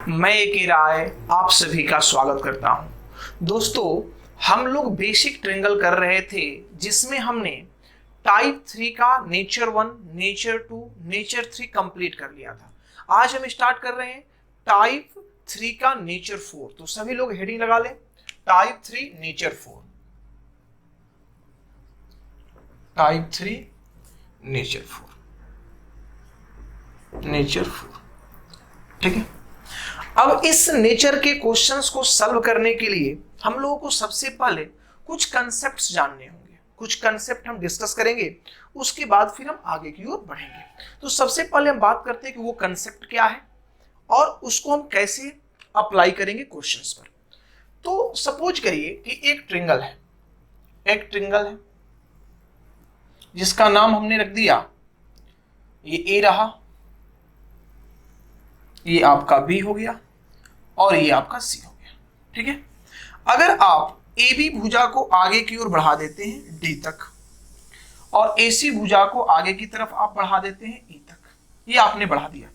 मैं एक राय आप सभी का स्वागत करता हूं। दोस्तों, हम लोग बेसिक ट्रायंगल कर रहे थे जिसमें हमने टाइप 3 का नेचर 1, नेचर 2, नेचर 3 कंप्लीट कर लिया था। आज हम स्टार्ट कर रहे हैं टाइप 3 का नेचर 4। तो सभी लोग हेडिंग लगा लें, type 3 nature 4, type 3 nature 4, nature 4। ठीक है। अब इस नेचर के क्वेश्चंस को सॉल्व करने के लिए हम लोगों को सबसे पहले कुछ कंसेप्ट्स जानने होंगे, कुछ कंसेप्ट हम डिस्कस करेंगे, उसके बाद फिर हम आगे की ओर बढ़ेंगे। तो सबसे पहले हम बात करते हैं कि वो कंसेप्ट क्या है और उसको हम कैसे अप्लाई करेंगे क्वेश्चंस पर। तो सपोज करिए कि एक ट्रायंगल है, एक ट्रायंगल है जिसका नाम हमने रख दिया, ये ए रहा, ये आपका बी हो गया और ये आपका सी हो गया। ठीक है। अगर आप ए बी भुजा को आगे की ओर बढ़ा देते हैं डी तक और ए सी भुजा को आगे की तरफ आप बढ़ा देते हैं ई तक, ये आपने बढ़ा दिया,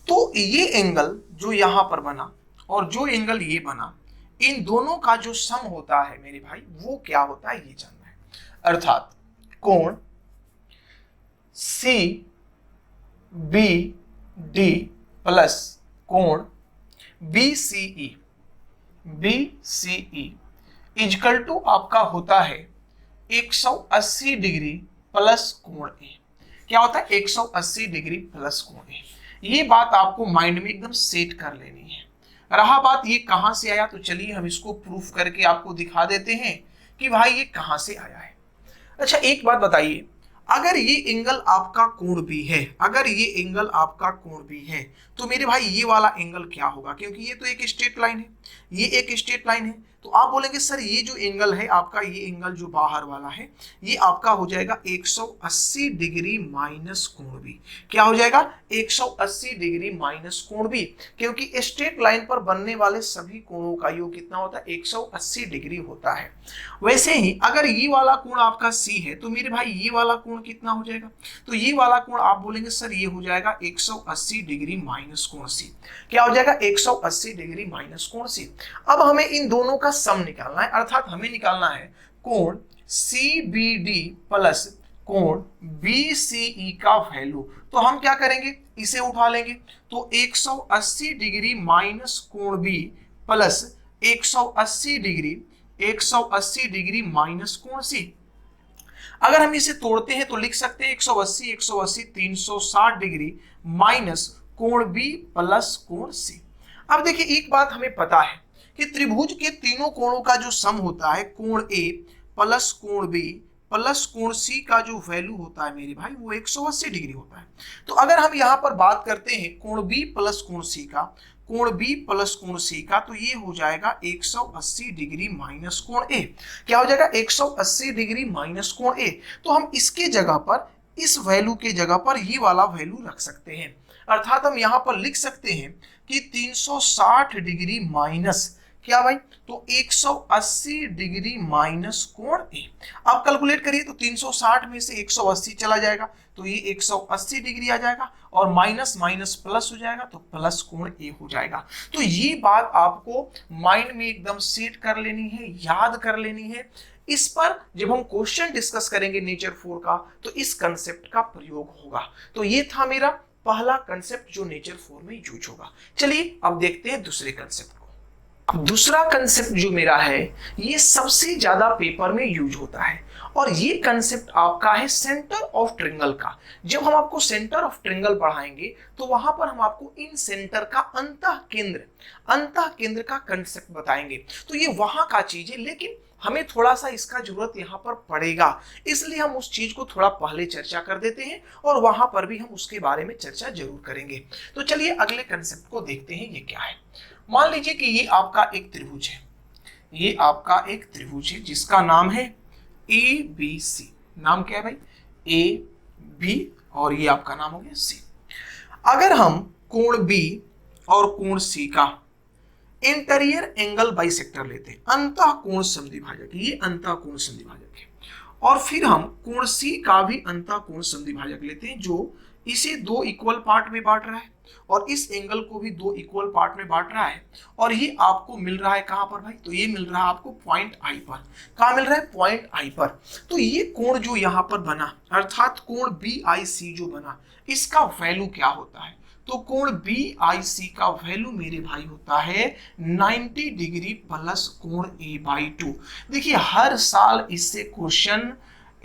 तो ये एंगल जो यहां पर बना और जो एंगल ये बना, इन दोनों का जो सम होता है मेरे भाई, वो क्या होता है ये जानना है। अर्थात कोण सी बी डी प्लस कोण BCE इजकल टू आपका होता है 180 डिग्री प्लस कोण ए। क्या होता है 180 डिग्री प्लस कोण ए। ये बात आपको माइंड में एकदम सेट कर लेनी है। रहा बात ये कहां से आया, तो चलिए हम इसको प्रूफ करके आपको दिखा देते हैं कि भाई ये कहां से आया है। अच्छा, एक बात बताइए, अगर ये एंगल आपका कोण भी है, अगर ये एंगल आपका कोण भी है, तो मेरे भाई ये वाला एंगल क्या होगा, क्योंकि ये तो एक स्ट्रेट लाइन है, ये एक स्ट्रेट लाइन है। तो आप बोलेंगे सर ये जो एंगल है आपका, ये एंगल जो बाहर वाला है, ये आपका हो जाएगा 180 डिग्री माइनस कोण बी। क्या हो जाएगा 180 डिग्री माइनस कोण बी, क्योंकि स्ट्रेट लाइन पर बनने वाले सभी कोणों का योग कितना होता है 180 डिग्री होता है। वैसे ही अगर ये वाला कोण आपका सी है, तो मेरे भाई ये वाला कोण कितना हो जाएगा, तो ये वाला कोण आप बोलेंगे सर ये हो जाएगा 180 डिग्री माइनस कोण सी। क्या हो जाएगा 180 डिग्री माइनस कोण सी। अब हमें इन दोनों का सम निकालना है, अर्थात हमें निकालना है कोण CBD प्लस कोण BCE का वैल्यू। तो हम क्या करेंगे, इसे उठा लेंगे, तो 180 डिग्री माइनस कोण बी प्लस 180 डिग्री माइनस कोण सी। अगर हम इसे तोड़ते हैं तो लिख सकते हैं 180 360 डिग्री माइनस कोण बी प्लस कोण सी। अब देखिए, एक बात हमें पता है कि त्रिभुज के तीनों कोणों का जो सम होता है, कोण ए प्लस कोण बी प्लस कोण सी का जो वैल्यू होता है मेरे भाई, वो 180 डिग्री होता है। तो अगर हम यहां पर बात करते हैं कोण बी प्लस कोण सी का, कोण बी प्लस कोण सी का, तो ये हो जाएगा 180 डिग्री माइनस कोण ए। क्या हो जाएगा 180 डिग्री माइनस कोण ए। तो हम इसके जगह पर, इस वैल्यू के जगह पर ये वाला वैल्यू रख सकते हैं, अर्थात हम यहां पर लिख सकते हैं कि 360 डिग्री माइनस क्या भाई, तो 180 डिग्री माइनस कोण ए। आप कैलकुलेट करिए, तो 360 में से 180 चला जाएगा, तो ये 180 डिग्री आ जाएगा और माइनस माइनस प्लस हो जाएगा, तो प्लस कोण ए हो जाएगा। तो ये बात आपको माइंड में एकदम सेट कर लेनी है, याद कर लेनी है। इस पर जब हम क्वेश्चन डिस्कस करेंगे नेचर 4 का, तो इस कंसेप्ट का प्रयोग होगा। तो ये था मेरा पहला कंसेप्ट जो नेचर 4 में यूज होगा। चलिए अब देखते हैं दूसरे कंसेप्ट को। दूसरा कंसेप्ट जो मेरा है, ये सबसे ज्यादा पेपर में यूज होता है और ये कंसेप्ट आपका है सेंटर ऑफ ट्रायंगल का। जब हम आपको सेंटर ऑफ ट्रायंगल पढ़ाएंगे तो वहां पर हम आपको इन सेंटर का अंतः केंद्र का कंसेप्ट बताएंगे। तो ये वहां का चीज है, लेकिन हमें थोड़ा सा इसका जरूरत यहाँ पर पड़ेगा, इसलिए हम उस चीज को थोड़ा पहले चर्चा कर देते हैं और वहां पर भी हम उसके बारे में चर्चा जरूर करेंगे। तो चलिए अगले कंसेप्ट को देखते हैं, ये क्या है। मान लीजिए कि ये आपका एक त्रिभुज है, ये आपका एक त्रिभुज है जिसका नाम है ABC। नाम क्या है भाई, AB, और ये आपका नाम हो गया C। अगर हम कोण B और कोण C का इंटीरियर एंगल बाइसेक्टर लेते हैं, अंतः कोण समद्विभाजक, ये अंतः कोण समद्विभाजक है, और फिर हम कोण C का भी अंतः कोण समद्विभाजक लेते हैं जो इसे दो इक्वल पार्ट में बांट रहा है, और इस एंगल को भी दो इक्वल पार्ट में बांट रहा है, और ये आपको मिल रहा है कहां पर भाई, तो ये मिल रहा है आपको पॉइंट आई पर। कहां मिल रहा है, पॉइंट आई पर। तो ये कोण जो यहां पर बना, अर्थात कोण BIC जो बना, इसका वैल्यू क्या होता है, तो कोण BIC का वैल्यू मेरे भाई होता है 90 डिग्री प्लस कोण A/2। देखिए हर साल इससे क्वेश्चन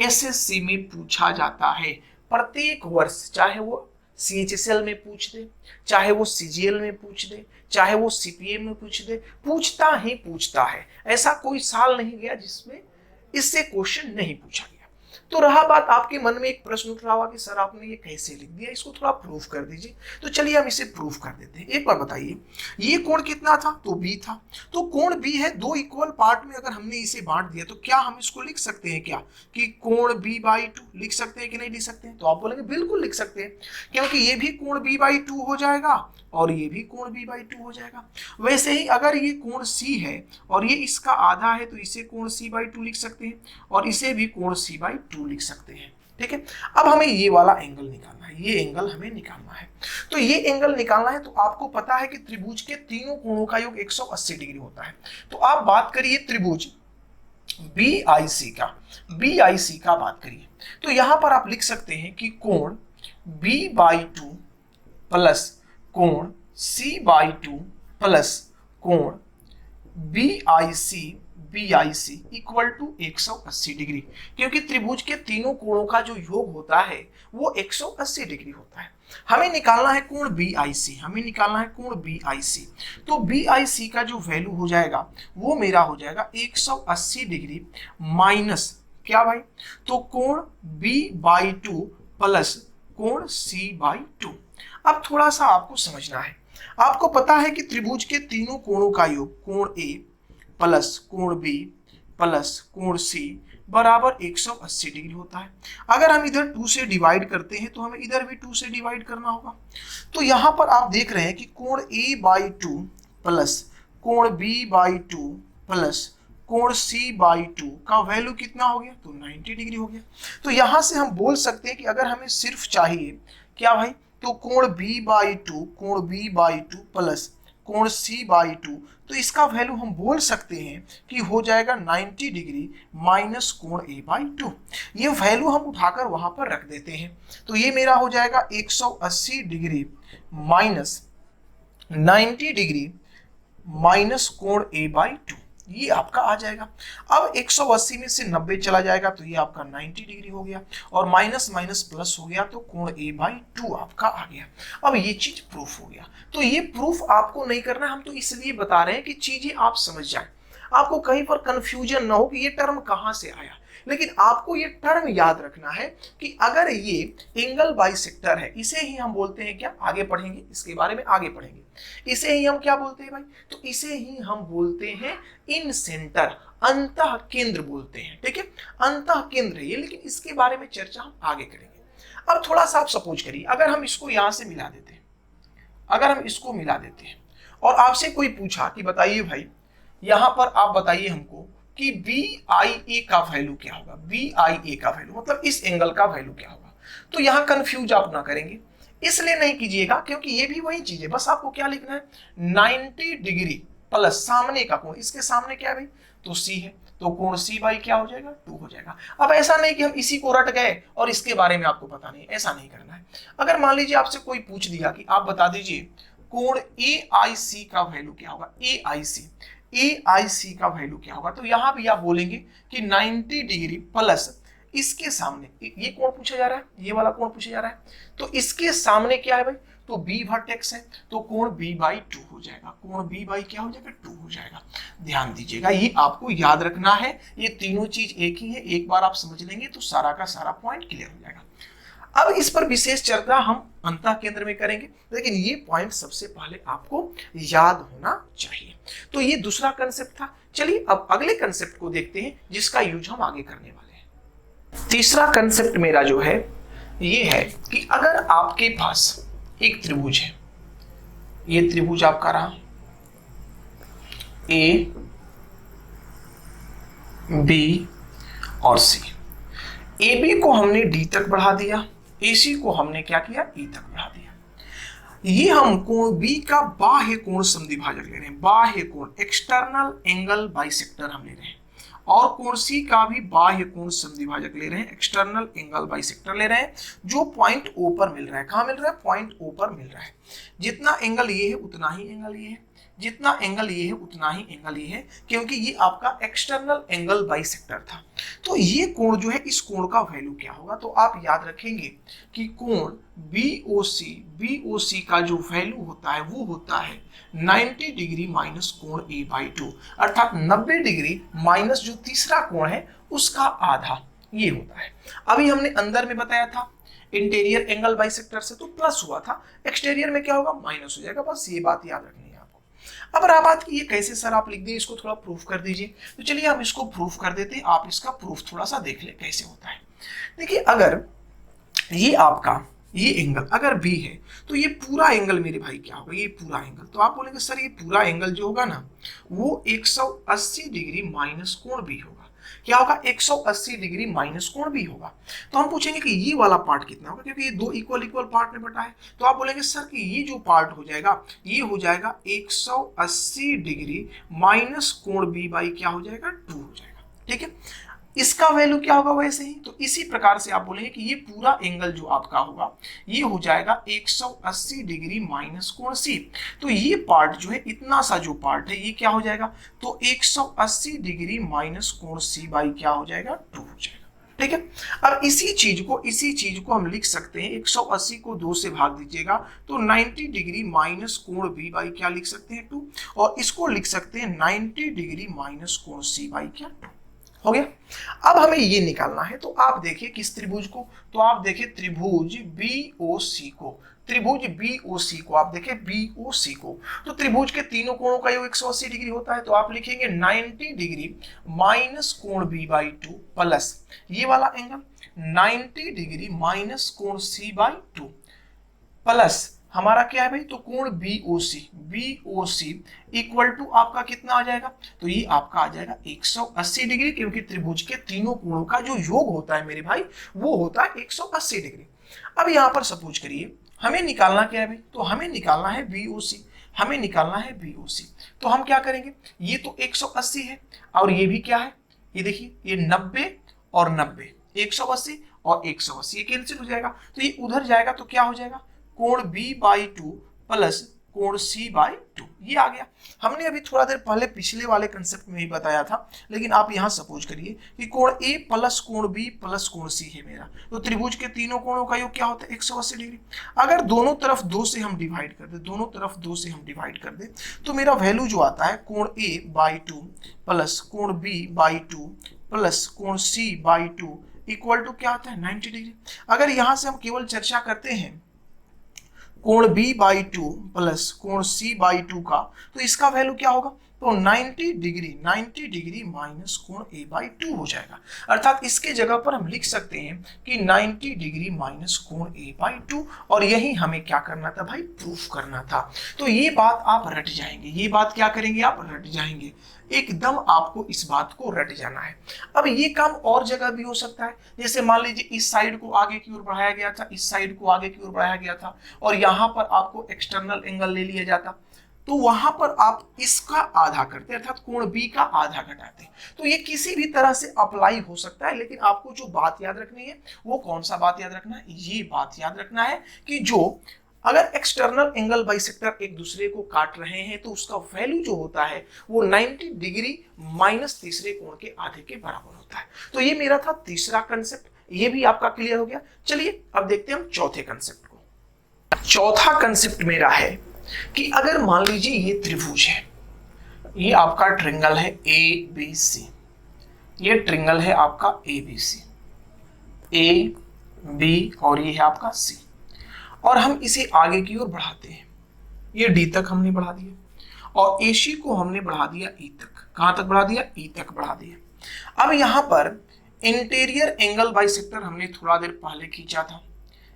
SSC में पूछा जाता है, प्रत्येक वर्ष, चाहे वो CHSL में पूछ दे, चाहे वो CGL में पूछ दे, चाहे वो CPA में पूछ दे, पूछता है। ऐसा कोई साल नहीं गया जिसमें इससे क्वेश्चन नहीं पूछा गया। तो रहा बात, आपके मन में एक प्रश्न उठ रहा होगा कि सर आपने ये कैसे लिख दिया, इसको थोड़ा प्रूफ कर दीजिए। तो चलिए हम इसे प्रूफ कर देते हैं। एक बार बताइए, ये कोण कितना था, तो B था। तो कोण B है, दो इक्वल पार्ट में अगर हमने इसे बांट दिया तो क्या हम इसको लिख सकते हैं क्या, कि कोण B/2 लिख सकते हैं कि नहीं लिख सकते हैं? तो आप बोलेंगे बिल्कुल लिख सकते हैं, क्योंकि ये भी कोण B/2 हो जाएगा और ये भी कोण B/2 हो जाएगा। वैसे ही अगर ये कोण C है और ये इसका आधा है, तो इसे कोण C/2 लिख सकते हैं और इसे भी कोण C/2 लिख सकते हैं। ठीक है, अब हमें ये वाला एंगल निकालना है, ये एंगल हमें निकालना है। तो ये एंगल निकालना है, तो आपको पता है कि त्रिभुज के तीनों कोणों का योग 180 डिग्री होता है। तो आप बात करिए त्रिभुज BIC का बात करिए, तो यहां पर आप लिख सकते हैं कि कोण B/2 प्लस कोण C/2 प्लस कोण BIC इक्वल टू 180 डिग्री, क्योंकि त्रिभुज के तीनों कोणों का जो योग होता है वो 180 डिग्री होता है। हमें निकालना है कोण BIC, तो BIC का जो वैल्यू हो जाएगा वो मेरा हो जाएगा 180 डिग्री माइनस क्या भाई, तो कोण B/2 प्लस कोण C/2। अब थोड़ा सा आपको समझना है, आपको पता है कि त्रिभुज के तीनों कोणों का योग कोण A प्लस कोण B प्लस कोण C बराबर 180 डिग्री होता है। अगर हम इधर 2 से डिवाइड करते हैं तो हमें इधर भी 2 से डिवाइड करना होगा। तो यहां पर आप देख रहे हैं कि कोण A/2 प्लस कोण B/2 प्लस कोण C/2 का वैल्यू कितना हो गया, तो 90 डिग्री हो गया। तो यहां से हम बोल सकते हैं कि अगर हमें सिर्फ चाहिए क्या भाई, तो कोण B/2 प्लस कोण C/2, तो इसका वैल्यू हम बोल सकते हैं कि हो जाएगा 90 डिग्री माइनस कोण A/2। ये वैल्यू हम उठाकर वहां पर रख देते हैं, तो ये मेरा हो जाएगा 180 डिग्री माइनस 90 डिग्री माइनस कोण A/2, ये आपका आ जाएगा। अब 180 में से 90 चला जाएगा तो ये आपका 90 डिग्री हो गया, और माइनस माइनस प्लस हो गया तो कोण A/2 आपका आ गया। अब ये चीज प्रूफ हो गया। तो ये प्रूफ आपको नहीं करना, हम तो इसलिए बता रहे हैं कि चीजें आप समझ जाएं, आपको कहीं पर कंफ्यूजन ना हो कि ये टर्म कहां से आया। लेकिन आपको ये टर्म याद रखना है कि अगर ये एंगल बाइसेक्टर है, इसे ही हम बोलते हैं क्या, आगे पढ़ेंगे इसके बारे में, आगे पढ़ेंगे, इसे ही हम क्या बोलते हैं भाई, तो इसे ही हम बोलते हैं इन सेंटर, अंतः केंद्र बोलते हैं। ठीक है, अंतः केंद्र है ये, लेकिन इसके बारे में चर्चा हम आगे करेंगे। अब थोड़ा सा आप सपोज करिए, अगर हम इसको यहां से मिला देते हैं, अगर हम इसको मिला देते हैं और आपसे कोई पूछा कि बताइए भाई, यहां पर आप बताइए हमको कि BIA का वैल्यू क्या होगा, BIA का वैल्यू मतलब इस एंगल का वैल्यू क्या होगा। तो यहां कंफ्यूज आप ना करेंगे, इसलिए नहीं कीजिएगा क्योंकि ये भी वही चीज है, बस आपको क्या लिखना है 90 डिग्री प्लस सामने का कोण, इसके सामने क्या है भाई, तो C है, तो कोण C/2 क्या हो जाएगा, 2 हो जाएगा। अब ऐसा नहीं कि हम इसी को रट गए और इसके बारे में आपको पता नहीं, ऐसा नहीं करना है। अगर मान लीजिए आपसे कोई पूछ दिया कि आप बता दीजिए कोण AIC का वैल्यू क्या होगा, AIC का वैल्यू क्या होगा, तो यहां भी आप बोलेंगे कि 90 डिग्री प्लस इसके सामने ये कोण पूछा जा रहा है, ये वाला कोण पूछा जा रहा है, तो इसके सामने क्या है भाई, तो B वर्टेक्स है, तो कोण B/2 हो जाएगा, कोण B/2 क्या हो जाएगा, 2 हो जाएगा। ध्यान दीजिएगा, ये आपको याद रखना है, ये तीनों चीज एक ही है, एक बार आप समझ लेंगे तो सारा का सारा पॉइंट क्लियर हो जाएगा। अब इस पर विशेष चर्चा हम अंतः केंद्र में करेंगे, लेकिन ये पॉइंट सबसे पहले आपको याद होना चाहिए। तो ये दूसरा कंसेप्ट था। चलिए अब अगले कंसेप्ट को देखते हैं जिसका यूज हम आगे करने वाले हैं। तीसरा कंसेप्ट मेरा जो है ये है कि अगर आपके पास एक त्रिभुज है, ये त्रिभुज आपका रहा A, B और C। AB को हमने D तक बढ़ा दिया, AC को हमने क्या किया, E तक बढ़ा दिया। ये हम कोण बी का बाह्य कोण समद्विभाजक ले रहे हैं, बाह्य कोण एक्सटर्नल एंगल बाइसेक्टर हम ले रहे हैं, और कोण सी का भी बाह्य कोण समद्विभाजक ले रहे हैं, एक्सटर्नल एंगल बाइसेक्टर ले रहे हैं, जो पॉइंट ओ पर मिल रहा है। कहां मिल रहा है? पॉइंट ओ पर मिल रहा है। जितना एंगल ये है उतना ही एंगल ये है, जितना एंगल ये है उतना ही एंगल ये है, क्योंकि ये आपका एक्सटर्नल एंगल बाइसेक्टर था। तो ये कोण जो है, इस कोण का वैल्यू क्या होगा? तो आप याद रखेंगे कि कोण BOC का जो वैल्यू होता है वो होता है 90 डिग्री माइनस कोण A/2, अर्थात 90 डिग्री माइनस जो तीसरा कोण है उसका आधा, ये होता है। अभी हमने अंदर में बताया था इंटीरियर एंगल बाइसेक्टर से तो प्लस हुआ था, एक्सटीरियर में क्या होगा? माइनस हो जाएगा। बस ये बात याद रखनी है आपको। अब रहा बात की ये कैसे सर आप लिख दिए, इसको थोड़ा प्रूफ कर दीजिए। तो चलिए हम इसको प्रूफ कर देते हैं, आप इसका प्रूफ थोड़ा सा देख ले कैसे होता है। देखिए, अगर ये आपका ये एंगल अगर B है तो ये पूरा एंगल मेरे भाई क्या होगा? ये पूरा एंगल, तो आप बोलेंगे सर ये पूरा एंगल जो होगा ना वो 180 डिग्री माइनस कोण B होगा। क्या होगा? 180 डिग्री माइनस कोण B होगा। तो हम पूछेंगे कि ये वाला पार्ट कितना होगा, क्योंकि ये दो इक्वल इक्वल पार्ट में बटा है। तो आप बोलेंगे सर कि ये जो पार्ट हो जाएगा ये हो जाएगा 180 डिग्री माइनस कोण B बाई क्या हो जाएगा? 2 हो जाएगा। ठीक है, इसका वैल्यू क्या होगा? वैसे ही तो इसी प्रकार से आप बोलेंगे कि ये पूरा एंगल जो आपका होगा ये हो जाएगा 180 डिग्री माइनस कोण C। तो ये पार्ट जो है, इतना सा जो पार्ट है ये क्या हो जाएगा? तो 180 डिग्री माइनस कोण C बाई क्या हो जाएगा? 2 हो जाएगा। ठीक है, अब इसी चीज को हम लिख सकते हैं, 180 को 2 से भाग दीजिएगा तो 90 डिग्री माइनस कोण B बाई क्या लिख सकते हैं? 2, और इसको लिख सकते हैं 90 डिग्री माइनस कोण C बाई क्या? 2 हो गया। अब हमें ये निकालना है, तो आप देखिए किस त्रिभुज को, तो आप देखिए त्रिभुज BOC को, त्रिभुज BOC को आप देखिए BOC को। तो त्रिभुज के तीनों कोणों का योग 180 डिग्री होता है, तो आप लिखेंगे 90 डिग्री माइनस कोण B/2 प्लस ये वाला एंगल 90 डिग्री माइनस कोण C/2 प्लस हमारा क्या है भाई? तो कोण BOC इक्वल टू आपका कितना आ जाएगा? तो ये आपका आ जाएगा 180 डिग्री, क्योंकि त्रिभुज के तीनों कोणों का जो योग होता है मेरे भाई वो होता है 180 डिग्री। अब यहाँ पर सपोज करिए हमें निकालना क्या है भाई? तो हमें निकालना है BOC, हमें निकालना है BOC। तो हम क्या करेंगे? ये तो 180 है और ये भी क्या है? ये देखिए, ये 90 और 90, 180 और 180 ये कैंसिल हो जाएगा, तो ये उधर जाएगा तो क्या हो जाएगा? कोण B/2 प्लस कोण C/2, ये आ गया। हमने अभी थोड़ा देर पहले पिछले वाले कंसेप्ट में ही बताया था, लेकिन आप यहां सपोज करिए कि कोण A प्लस कोण B प्लस कोण C है मेरा, तो त्रिभुज के तीनों कोणों का योग क्या होता है? 180 डिग्री। अगर दोनों तरफ 2 से हम डिवाइड कर दे, दोनों तरफ 2 से हम डिवाइड कर दे, तो मेरा वैल्यू जो आता है कोण A/2 प्लस कोण B/2 प्लस कोण C/2 इक्वल टू क्या आता है? 90 डिग्री। अगर यहां से हम केवल चर्चा करते हैं कोण B/2 प्लस कोण C/2 का, तो इसका वैल्यू क्या होगा? तो 90 डिग्री माइनस कोण A/2 हो जाएगा। अर्थात इसके जगह पर हम लिख सकते हैं कि 90 डिग्री माइनस कोण A/2, और यही हमें क्या करना था भाई? प्रूफ करना था। तो ये बात आप रट जाएंगे, ये बात क्या करेंगे? आप रट जाएंगे, एकदम आपको इस बात को रट जाना है। अब ये काम और जगह भी हो सकता है, जैसे मान लीजिए इस साइड को आगे की ओर बढ़ाया गया था, इस साइड को आगे की ओर बढ़ाया गया था, और यहां पर आपको एक्सटर्नल एंगल ले लिया जाता, तो वहां पर आप इसका आधा करते, अर्थात कोण B का आधा घटाते। तो ये किसी भी तरह से अप्लाई हो सकता है, लेकिन आपको जो बात याद रखनी है वो कौन सा बात याद रखना है? ये बात याद रखना है कि जो अगर एक्सटर्नल एंगल बाइसेक्टर एक दूसरे को काट रहे हैं तो उसका वैल्यू जो होता है वो 90 डिग्री माइनस तीसरे कोण के आधे के बराबर होता है। तो ये मेरा था तीसरा कंसेप्ट, ये भी आपका क्लियर हो गया। चलिए अब देखते हैं हम चौथे कंसेप्ट को। चौथा कंसेप्ट मेरा है कि अगर मान लीजिए ये त्रिभुज है, ये आपका ट्रिंगल है ABC, ये ट्रिंगल है आपका ABC, A B और ये है आपका C, और हम इसे आगे की ओर बढ़ाते हैं, ये D तक हमने बढ़ा दिया, और AC को हमने बढ़ा दिया E तक। कहां तक बढ़ा दिया? E तक बढ़ा दिया। अब यहां पर इंटीरियर एंगल बाइसेक्टर हमने थोड़ा देर पहले खींचा था,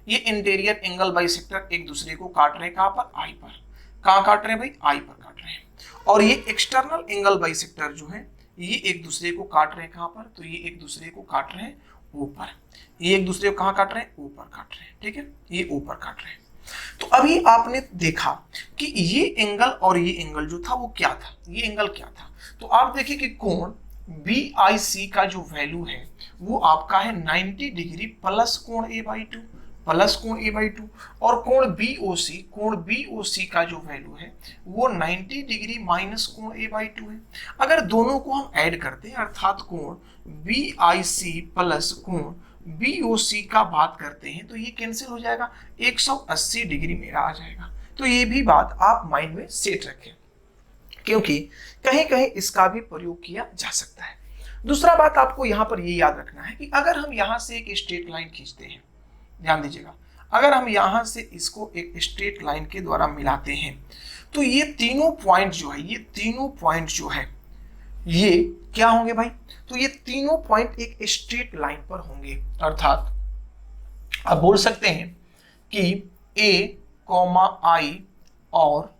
ये इंटीरियर एंगल बाइसेक्टर एक दूसरे को काट रहे हैं, कहां पर? I पर। कहां काट रहे हैं भाई? I पर काट रहे हैं। और ये एक्सटर्नल एंगल बाइसेक्टर जो है ये एक दूसरे को काट रहे हैं, कहां पर? तो ये एक दूसरे को काट रहे हैं ऊपर, ये एक दूसरे को कहां काट रहे हैं? ऊपर काट रहे हैं। ठीक है, ये ऊपर काट रहे हैं। तो अभी आपने देखा कि ये एंगल और ये एंगल जो था वो क्या था, ये एंगल क्या था। तो आप देखिए कि कोण BIC का जो वैल्यू है वो आपका है 90 डिग्री प्लस कोण A/2, प्लस कोण A/2, और कोण BOC का जो वैल्यू है वो 90 डिग्री माइनस कोण A/2 है। अगर दोनों को हम ऐड करते हैं अर्थात कोण BIC प्लस कोण BOC का बात करते हैं तो ये कैंसिल हो जाएगा, 180 डिग्री मेरा आ जाएगा। तो ये भी बात आप माइंड में सेट रखें, क्योंकि कहीं कहीं इसका भी प्रयोग किया जा सकता है। दूसरा बात आपको यहां पर ये याद रखना है कि अगर हम यहां से एक स्ट्रेट लाइन खींचते हैं, ध्यान दीजिएगा, अगर हम यहां से इसको एक स्ट्रेट लाइन के द्वारा मिलाते हैं तो ये तीनों पॉइंट जो है ये क्या होंगे भाई, तो ये तीनों पॉइंट एक स्ट्रेट लाइन पर होंगे। अर्थात आप बोल सकते हैं कि A, I और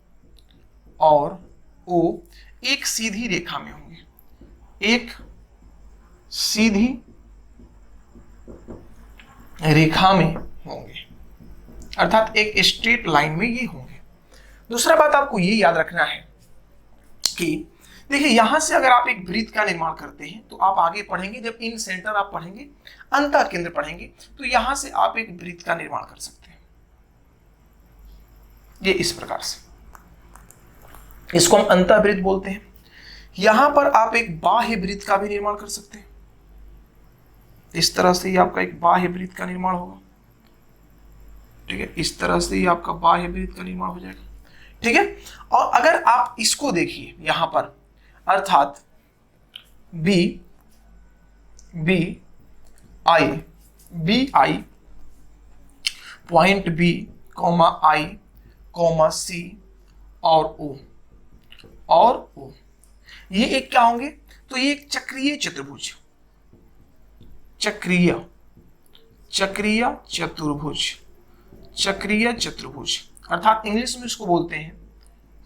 O एक सीधी रेखा में होंगे, एक सीधी रेखा में होंगे, अर्थात एक स्ट्रेट लाइन में ये होंगे। दूसरा बात आपको ये याद रखना है कि देखिए यहां से अगर आप एक वृत्त का निर्माण करते हैं तो आप आगे पढ़ेंगे, जब इन सेंटर आप पढ़ेंगे, अंतः केंद्र पढ़ेंगे, तो यहां से आप एक वृत्त का निर्माण कर सकते हैं, ये इस प्रकार से, इसको हम अंतः वृत्त बोलते हैं। यहां पर आप एक बाह्य वृत्त का भी निर्माण कर सकते हैं, इस तरह से ही आपका एक बाह्य वृत्त का निर्माण होगा, ठीक है, इस तरह से ही आपका बाह्य वृत्त का निर्माण हो जाएगा, ठीक है। और अगर आप इसको देखिए यहां पर, अर्थात BI point B, I, C और O, ये एक क्या होंगे, तो ये एक चक्रीय चतुर्भुज, चक्रीय चतुर्भुज, अर्थात इंग्लिश में इसको बोलते हैं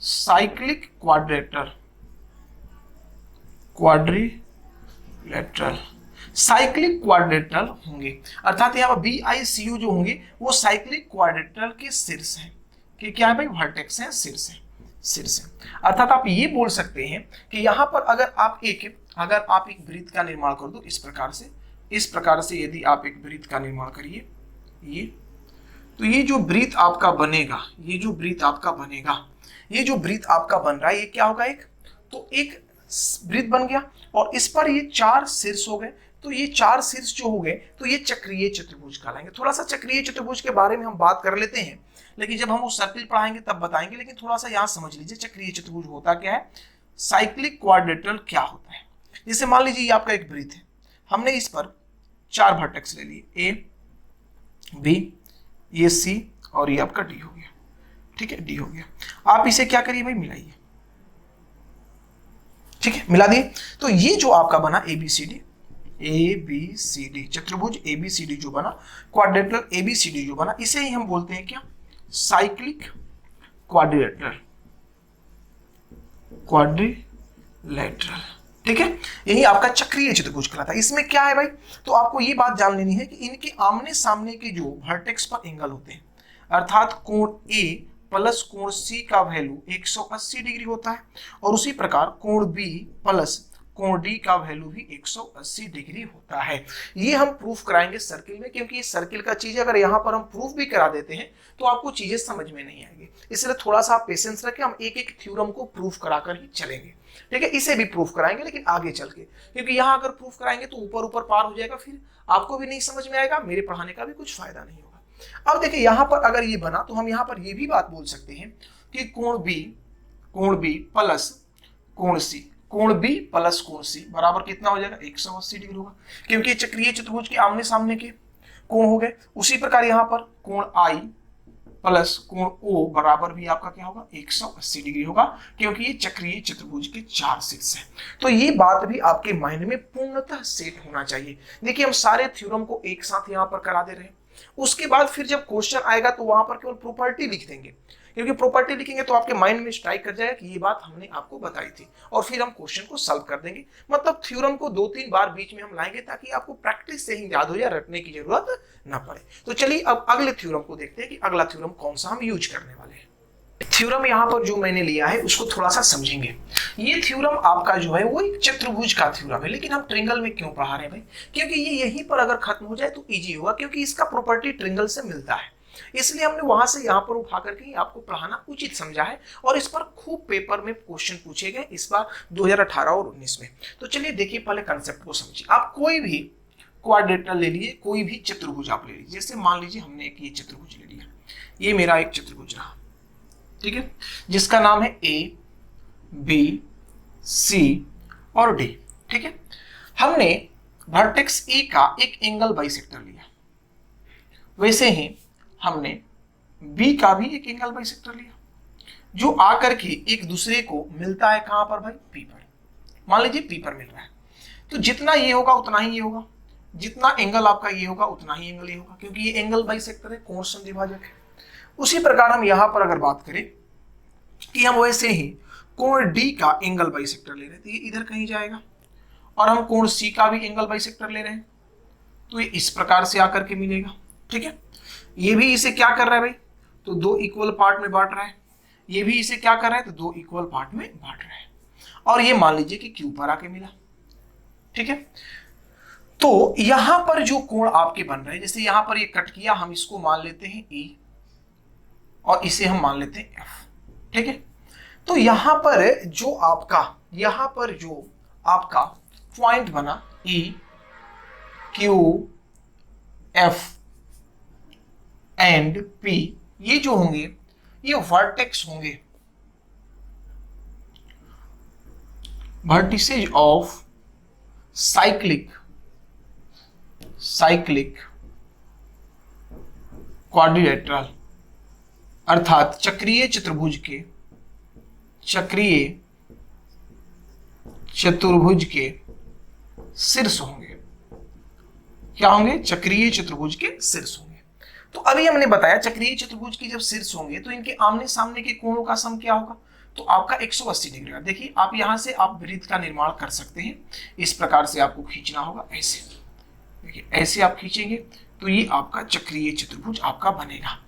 साइक्लिक क्वाड्रिलेटरल होंगे। अर्थात यहाँ पर BICU जो होंगे वो साइक्लिक क्वाड्रिलेटरल के शीर्ष हैं, कि क्या है भाई, वर्टेक्स हैं, शीर्ष है। अर्थात आप ये बोल सकते हैं कि यहाँ पर अगर आप एक वृत्त का निर्माण कर दो इस प्रकार से यदि आप एक वृत्त का निर्माण करिए, ये तो ये जो वृत्त आपका बनेगा, ये जो वृत्त आपका बन रहा है, ये क्या होगा, एक वृत्त बन गया और इस पर ये 4 शीर्ष हो गए। तो ये 4 शीर्ष जो हो गए तो ये चक्रीय चतुर्भुज कहलाएंगे। थोड़ा सा चक्रीय चतुर्भुज के बारे में हम बात कर लेते हैं, लेकिन जब हम वो सर्किल पढ़ाएंगे तब बताएंगे। लेकिन थोड़ा सा यहाँ समझ लीजिए चक्रीय चतुर्भुज होता क्या है, साइक्लिक क्वाड्रिलेटरल क्या होता है। जैसे मान लीजिए ये आपका एक वृत्त है, हमने इस पर 4 वर्टेक्स ले लिए, A, B, ये C और ये आपका D हो गया, ठीक है, D हो गया। आप इसे क्या करिए भाई, मिलाइए, ठीक है, मिला दिए। तो ये जो आपका बना ABCD चतुर्भुज ABCD जो बना, क्वाड्रिलेटरल ABCD जो बना, इसे ही हम बोलते हैं क्या, साइक्लिक क्वाड्रिलेटरल, ठीक है। यही आपका चक्रीय चतुर्भुज कहलाता है। इसमें क्या है भाई, तो आपको ये बात जान लेनी है कि इनके आमने सामने के जो वर्टेक्स पर एंगल होते हैं, अर्थात कोण A प्लस कोण C का वैल्यू 180 डिग्री होता है, और उसी प्रकार कोण B प्लस कोण D का वैल्यू भी 180 डिग्री होता है। ये हम प्रूफ कराएंगे सर्किल में, क्योंकि ये सर्किल का चीज अगर यहाँ पर हम प्रूफ भी करा देते हैं तो आपको चीजें समझ में नहीं आएंगी। इसलिए थोड़ा सा आप पेशेंस रखें, हम एक एक थ्योरम को प्रूफ कराकर ही चलेंगे, ठीक है। इसे भी प्रूफ कराएंगे लेकिन आगे चल के, क्योंकि यहाँ अगर प्रूफ कराएंगे तो ऊपर पार हो जाएगा, फिर आपको भी नहीं समझ में आएगा, मेरे पढ़ाने का भी कुछ फायदा नहीं होगा। अब देखिए यहाँ पर अगर ये बना तो हम यहाँ पर ये भी बात बोल सकते हैं कि कोण B प्लस कोण C बराबर कितना हो जाएगा, 180 डिग्री होगा, क्योंकि चक्रीय चतुर्भुज के आमने सामने के कोण हो गए। उसी प्रकार यहाँ पर कोण I प्लस कोण O बराबर भी आपका क्या होगा, 180 डिग्री होगा, क्योंकि ये चक्रीय चतुर्भुज के 4 शीर्ष हैं। तो ये बात भी आपके माइंड में पूर्णतः सेट होना चाहिए। देखिए हम सारे थ्योरम को एक साथ यहाँ पर करा दे रहे हैं, उसके बाद फिर जब क्वेश्चन आएगा तो वहां पर केवल प्रॉपर्टी लिख देंगे, क्योंकि प्रॉपर्टी लिखेंगे तो आपके माइंड में स्ट्राइक कर जाएगा कि ये बात हमने आपको बताई थी, और फिर हम क्वेश्चन को सॉल्व कर देंगे। मतलब थ्योरम को 2-3 बार बीच में हम लाएंगे ताकि आपको प्रैक्टिस से ही याद हो जाए, रटने की जरूरत ना पड़े। तो चलिए अब अगले थ्योरम को देखते हैं कि अगला थ्योरम कौन सा हम यूज करने वाले हैं। थ्योरम यहाँ पर जो मैंने लिया है उसको थोड़ा सा समझेंगे। ये थ्योरम आपका जो है वो एक चतुर्भुज का थ्योरम है, लेकिन हम ट्रिंगल में क्यों पढ़ा रहे हैं भाई? क्योंकि ये यहीं पर अगर खत्म हो जाए तो इजी होगा, क्योंकि इसका प्रॉपर्टी ट्रिंगल से मिलता है, इसलिए हमने वहां से यहाँ पर उठा करके आपको पढ़ाना उचित समझा है। और इस पर खूब पेपर में क्वेश्चन पूछे गए इस बार 2018 और 19 में। तो चलिए देखिए, पहले कंसेप्ट को समझिए। आप कोई भी क्वाड्रेटरल ले लिए, कोई भी चतुर्भुज आप ले लीजिए। जैसे मान लीजिए हमने एक ये चतुर्भुज ले लिया, ये मेरा एक चतुर्भुज रहा, ठीक है, जिसका नाम है ए, बी, सी और डी, ठीक है। हमने वर्टेक्स ए का एक एंगल बाइसेक्टर लिया, वैसे ही हमने बी का भी एक एंगल बाइसेक्टर लिया, जो आकर के एक दूसरे को मिलता है कहां पर भाई? पी पर। मान लीजिए पी पर मिल रहा है, तो जितना ये होगा उतना ही ये होगा, जितना एंगल आपका ये होगा उतना ही एंगल ये होगा, क्योंकि ये एंगल बाइसेक्टर है, कोण समद्विभाजक है। उसी प्रकार हम यहां पर अगर बात करें कि हम वैसे ही कोण डी का एंगल बाइसेक्टर ले रहे हैं, तो ये इधर कहीं जाएगा, और हम कोण सी का भी एंगल बाइसेक्टर ले रहे हैं, तो ये इस प्रकार से आकर के मिलेगा, ठीक है। ये भी इसे क्या कर रहा है भाई? तो दो इक्वल पार्ट में बांट रहा है। ये भी इसे क्या कर रहा है? तो दो इक्वल पार्ट में बांट रहा है। और ये मान लीजिए कि क्यू पर आके मिला, ठीक है। तो यहां पर जो कोण आपके बन रहे हैं, जैसे यहां पर ये कट किया, हम इसको मान लेते हैं E और इसे हम मान लेते हैं F, ठीक है। तो यहां पर जो आपका पॉइंट बना E, Q, F and P, ये जो होंगे ये वर्टेक्स होंगे, वर्टिसेज ऑफ साइक्लिक क्वाड्रिलेटरल, अर्थात चक्रीय चतुर्भुज के शीर्ष होंगे। क्या होंगे? चक्रीय चतुर्भुज के शीर्ष होंगे। तो अभी हमने बताया चक्रीय चतुर्भुज के जब शीर्ष होंगे तो इनके आमने सामने के कोणों का सम क्या होगा? तो आपका 180 डिग्री का। देखिए आप यहां से आप वृत्त का निर्माण कर सकते हैं, इस प्रकार से आपको खींचना होगा, ऐसे देखिए, ऐसे आप खींचेंगे तो ये आपका चक्रीय चतुर्भुज आपका बनेगा।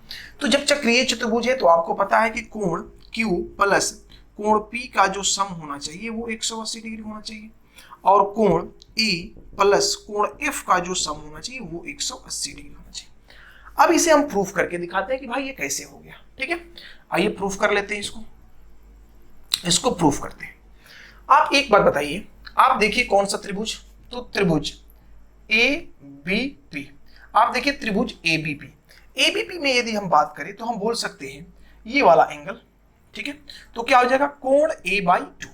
तो जब चक्रीय चतुर्भुज है तो आपको पता है कि कोण Q प्लस कोण P का जो सम होना चाहिए वो 180 डिग्री होना चाहिए, और कोण E प्लस कोण F का जो सम होना चाहिए वो 180 डिग्री होना चाहिए। अब इसे हम प्रूफ करके दिखाते हैं कि भाई ये कैसे हो गया, ठीक है। आइए प्रूफ कर लेते हैं इसको प्रूफ करते हैं। आप एक बात बताइए, आप देखिए कौन सा त्रिभुज? तो त्रिभुज ABP। आप देखिए त्रिभुज ABP में यदि हम बात करें तो हम बोल सकते हैं ये वाला एंगल, ठीक है, तो क्या हो जाएगा? कोण A/2।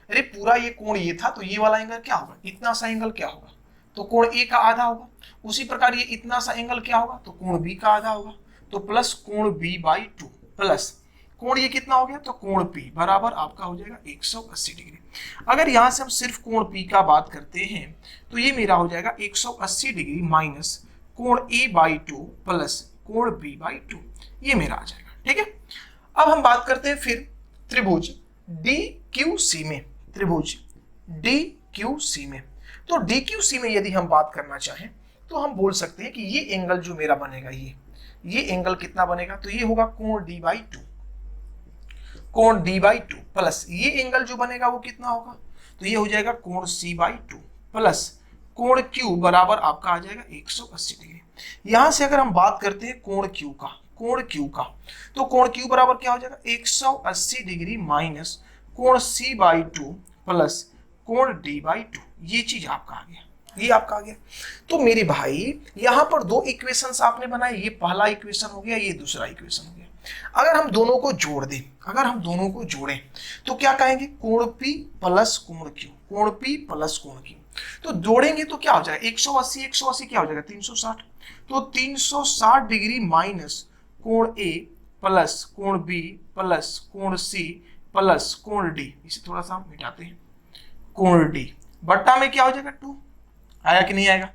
अरे पूरा ये कोण ये था, तो ये वाला एंगल क्या होगा? इतना सा एंगल क्या होगा? तो कोण A का आधा होगा। उसी प्रकार ये इतना सा एंगल क्या होगा? तो कोण B का आधा होगा, तो प्लस कोण B/2 प्लस कोण ये कितना हो गया? तो कोण P बराबर आपका हो जाएगा 180 डिग्री। अगर यहां से हम सिर्फ कोण P का बात करते हैं तो ये मेरा हो जाएगा 180 डिग्री माइनस कोण A/2 प्लस कोण B/2, ये मेरा आ जाएगा, ठीक है। अब हम बात करते हैं फिर त्रिभुज DQC में, त्रिभुज DQC में। तो DQC में यदि हम बात करना चाहें तो हम बोल सकते हैं कि ये एंगल जो मेरा बनेगा, ये एंगल कितना बनेगा? तो ये होगा कोण D/2, कोण D/2 प्लस ये एंगल जो बनेगा वो कितना होगा? तो ये हो जाएगा कोण C/2 प्लस कोण Q बराबर आपका आ जाएगा 180 डिग्री। यहां से अगर हम बात करते हैं कोण Q का, तो कोण Q बराबर क्या हो जाएगा? 180 डिग्री माइनस कोण C/2 प्लस कोण D/2, ये चीज आपका आ गया, ये आपका आ गया। तो मेरे भाई यहां पर दो इक्वेशंस आपने बनाए, ये पहला इक्वेशन हो गया, ये दूसरा इक्वेशन हो गया। अगर हम दोनों को जोड़ दें, जोड़ें तो क्या कहेंगे? कोण P प्लस कोण Q, कोण P प्लस कोण Q। तो जोड़ेंगे तो क्या हो जाएगा? 180 क्या हो जाएगा? 360। तो 360 डिग्री माइनस कोण A प्लस कोण B प्लस कोण C प्लस कोण D, इसे थोड़ा सा मिटाते हैं, कोण D बट्टा में क्या हो जाएगा? 2 आया कि नहीं आएगा?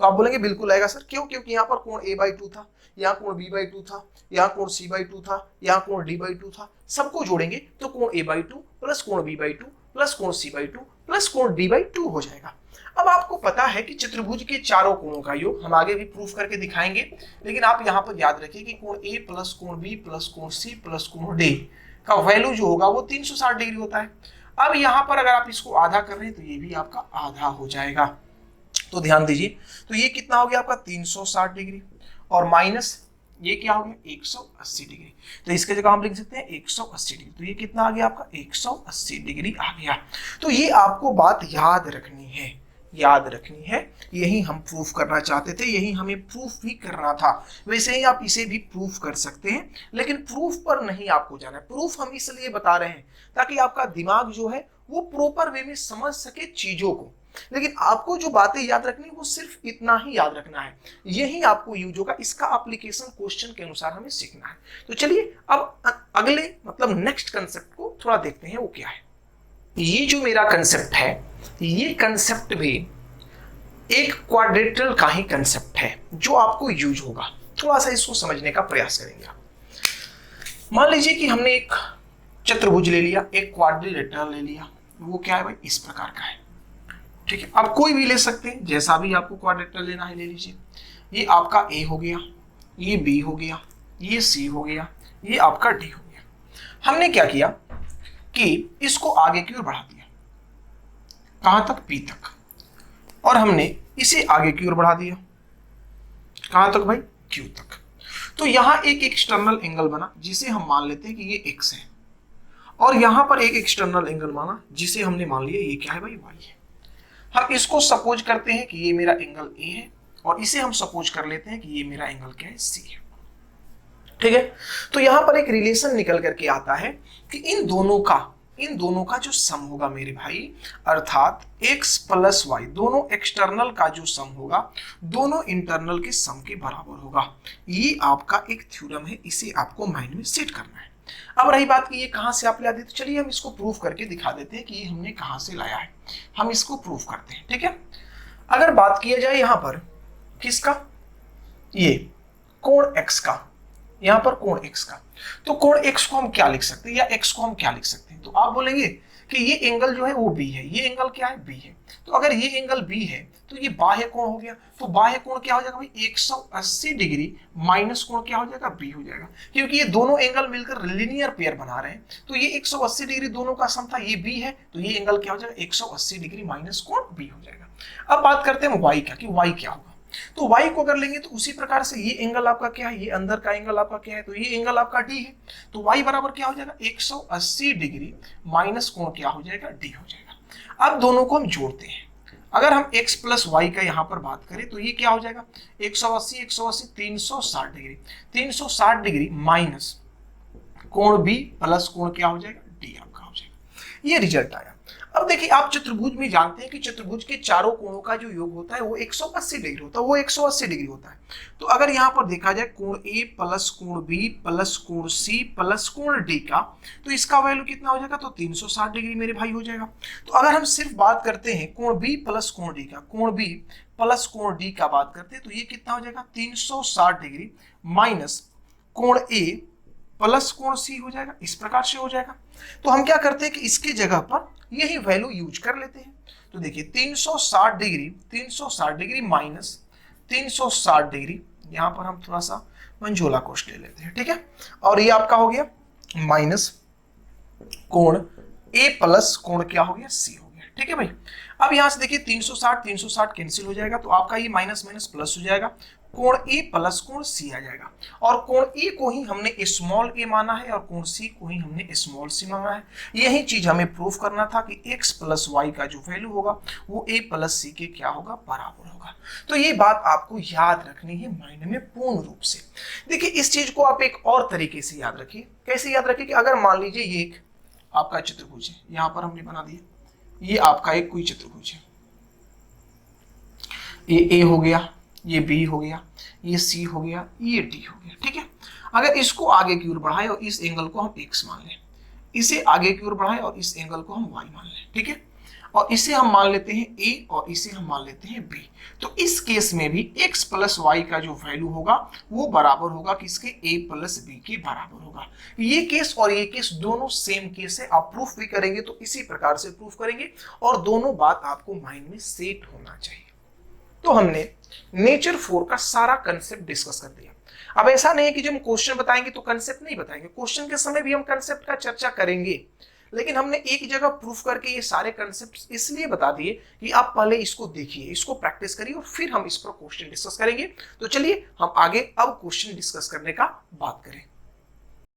तो आप बोलेंगे बिल्कुल आएगा सर, क्यों? क्योंकि यहाँ पर कोण a/2 था, यहाँ कोण b/2 था, यहाँ कोण c/2 था, यहाँ कोण d/2 था, सबको जोड़ेंगे तो कोण a/2 प्लस कोण b/2 प्लस कोण c/2 प्लस कोण d/2 हो जाएगा। अब आपको पता है कि चतुर्भुज के चारों कोणों का योग, हम आगे भी प्रूफ करके दिखाएंगे, लेकिन आप यहाँ पर याद रखिए कि कोण a प्लस कोण b प्लस कोण c प्लस कोण d का वैल्यू जो होगा वो 360 डिग्री होता है। अब यहाँ पर अगर आप इसको आधा कर रहे हैं तो ये भी आपका आधा हो जाएगा। तो ध्यान दीजिए, तो ये कितना हो गया आपका 360 डिग्री और माइनस ये क्या हो गया 180 डिग्री। तो इसके जगह हम लिख सकते हैं 180 डिग्री। तो ये कितना आ गया आपका 180 डिग्री आ गया। तो ये आपको बात याद रखनी है, याद रखनी है। यही हम प्रूफ करना चाहते थे, यही हमें प्रूफ भी करना था। वैसे ही आप इसे भी प्रूफ कर सकते हैं, लेकिन प्रूफ पर नहीं आपको जाना है। प्रूफ हम इसलिए बता रहे हैं ताकि आपका दिमाग जो है वो प्रॉपर वे में समझ सके चीजों को, लेकिन आपको जो बातें याद रखनी वो सिर्फ इतना ही याद रखना है, यही आपको यूज होगा। इसका एप्लीकेशन क्वेश्चन के अनुसार हमें सीखना है। तो चलिए अब अगले मतलब नेक्स्ट कंसेप्ट को थोड़ा देखते हैं, वो क्या है। ये जो मेरा कंसेप्ट है, ये कंसेप्ट भी एक क्वाड्रेटरल का ही कंसेप्ट है जो आपको यूज होगा। थोड़ा सा इसको समझने का प्रयास करेंगे आप। मान लीजिए कि हमने एक चतुर्भुज ले लिया, एक क्वाड्रिलेटरल ले लिया, वो क्या है भाई इस प्रकार का है, ठीक है। आप कोई भी ले सकते हैं, जैसा भी आपको क्वाड्रिलेटरल लेना है ले लीजिए। ये आपका ए हो गया, ये बी हो गया, ये सी हो गया, ये आपका डी हो गया। हमने क्या किया कि इसको आगे की ओर बढ़ा दिया, कहां तक, पी तक, और हमने इसे आगे की ओर बढ़ा दिया, कहां तक भाई, क्यू तक। तो यहां एक एक्सटर्नल एंगल बना जिसे हम मान लेते हैं कि ये एक्स है, और यहां पर एक एक्सटर्नल एंगल माना जिसे हमने मान लिया ये क्या है भाई, वाई है। हम इसको सपोज करते हैं कि ये मेरा एंगल ए है, और इसे हम सपोज कर लेते हैं कि ये मेरा एंगल क्या है, सी है, ठीक है। तो यहां पर एक रिलेशन निकल करके आता है कि इन दोनों का जो सम होगा मेरे भाई, अर्थात x प्लस वाई, दोनों एक्सटर्नल का जो सम होगा दोनों इंटरनल के सम के बराबर होगा। ये आपका एक थ्योरम है, इसे आपको माइंड में सेट करना है। अब रही बात कि ये कहां से आप लाते, तो चलिए हम इसको प्रूफ करके दिखा देते हैं कि ये हमने कहां से लाया है। हम इसको प्रूफ करते हैं, ठीक है। अगर बात किया जाए यहां पर किसका, ये कोण x का, यहां पर कोण x का, तो कोण x को हम क्या लिख सकते हैं, या x को हम क्या लिख सकते हैं। तो आप बोलेंगे कि ये एंगल जो है वो b है, ये एंगल क्या है, b है। तो अगर ये एंगल b है तो ये बाह्य कोण हो गया। तो बाह्य कोण क्या हो जाएगा भाई, 180 डिग्री माइनस कोण क्या हो जाएगा, b हो जाएगा, क्योंकि ये दोनों एंगल मिलकर लिनियर पेयर बना रहे हैं। तो ये 180 डिग्री दोनों का सम था, ये b है, तो ये एंगल क्या हो जाएगा, 180 डिग्री माइनस कोण b हो जाएगा। अब बात करते हैं y का, कि y क्या होगा। तो y को अगर लेंगे तो उसी प्रकार से ये एंगल आपका क्या है, ये अंदर का एंगल आपका क्या है, तो ये एंगल आपका d है। तो y बराबर क्या हो जाएगा, 180 डिग्री माइनस कोण क्या हो जाएगा, d हो जाएगा। अब दोनों को हम जोड़ते हैं। अगर हम x प्लस वाई का यहां पर बात करें तो ये क्या हो जाएगा, 180 180 360 डिग्री, 360 डिग्री माइनस कोण b प्लस कोण क्या हो जाएगा, d आपका हो जाएगा। ये रिजल्ट आया। अब देखिए, आप चतुर्भुज में जानते हैं कि चतुर्भुज के चारों कोणों का जो योग होता है वो 180 डिग्री होता है, वो 180 डिग्री होता है। तो अगर यहाँ पर देखा जाए कोण A प्लस कोण B प्लस कोण C प्लस कोण D का, तो इसका वैल्यू कितना हो जाएगा, तो 360 डिग्री मेरे भाई हो जाएगा। तो अगर हम सिर्फ बात करते हैं कोण B प्लस कोण D का, कोण B प्लस कोण D का बात करते हैं, तो ये कितना हो जाएगा, 360 डिग्री माइनस कोण A प्लस कोण C हो जाएगा, इस प्रकार से हो जाएगा। तो हम क्या करते हैं कि इसके जगह पर यही वैल्यू यूज कर लेते हैं। तो देखिए 360 डिग्री माइनस 360 डिग्री, यहां पर हम थोड़ा सा मंझोला कोष्ठ ले लेते हैं, ठीक है। और ये आपका हो गया माइनस कोण A प्लस कोण क्या हो गया, C हो गया, ठीक है भाई। अब यहां से देखिए 360 कैंसिल हो जाएगा, तो आपका ये माइनस माइनस प्लस हो जाएगा, कोण A प्लस कोण C आ जाएगा। और कोण A को ही हमने स्मॉल a माना है और कोण C को ही हमने स्मॉल c माना है। यही चीज हमें प्रूफ करना था कि x प्लस वाई का जो वैल्यू होगा वो a प्लस c के क्या होगा, बराबर होगा। तो ये बात आपको याद रखनी है माइंड में पूर्ण रूप से। देखिए, इस चीज को आप एक और तरीके से याद रखिए। कैसे याद रखिए कि अगर मान लीजिए ये एक आपका चतुर्भुज है, यहां पर हमने बना दिया, ये आपका एक कोई चतुर्भुज है, ये a हो गया, ये b हो गया, ये c हो गया, ये d हो गया, ठीक है। अगर इसको आगे की ओर बढ़ाए और इस एंगल को हम x मान लें, इसे आगे की ओर बढ़ाए और इस एंगल को हम y मान लें, ठीक है। और इसे हम मान लेते हैं a और इसे हम मान लेते हैं b। तो इस केस में भी x प्लस वाई का जो वैल्यू होगा वो बराबर होगा किसके, a प्लस b के बराबर होगा। ये केस और ये केस दोनों सेम केस है। आप प्रूफ भी करेंगे तो इसी प्रकार से प्रूफ करेंगे और दोनों बात आपको माइंड में सेट होना चाहिए। तो हमने नेचर 4 का सारा कंसेप्ट डिस्कस कर दिया। अब ऐसा नहीं है कि जब हम क्वेश्चन बताएंगे तो कंसेप्ट नहीं बताएंगे, क्वेश्चन के समय भी हम कंसेप्ट का चर्चा करेंगे, लेकिन हमने एक जगह प्रूफ करके ये सारे कंसेप्ट इसलिए बता दिए कि आप पहले इसको देखिए, इसको प्रैक्टिस करिए और फिर हम इस पर क्वेश्चन डिस्कस करेंगे। तो चलिए हम आगे अब क्वेश्चन डिस्कस करने का बात करें।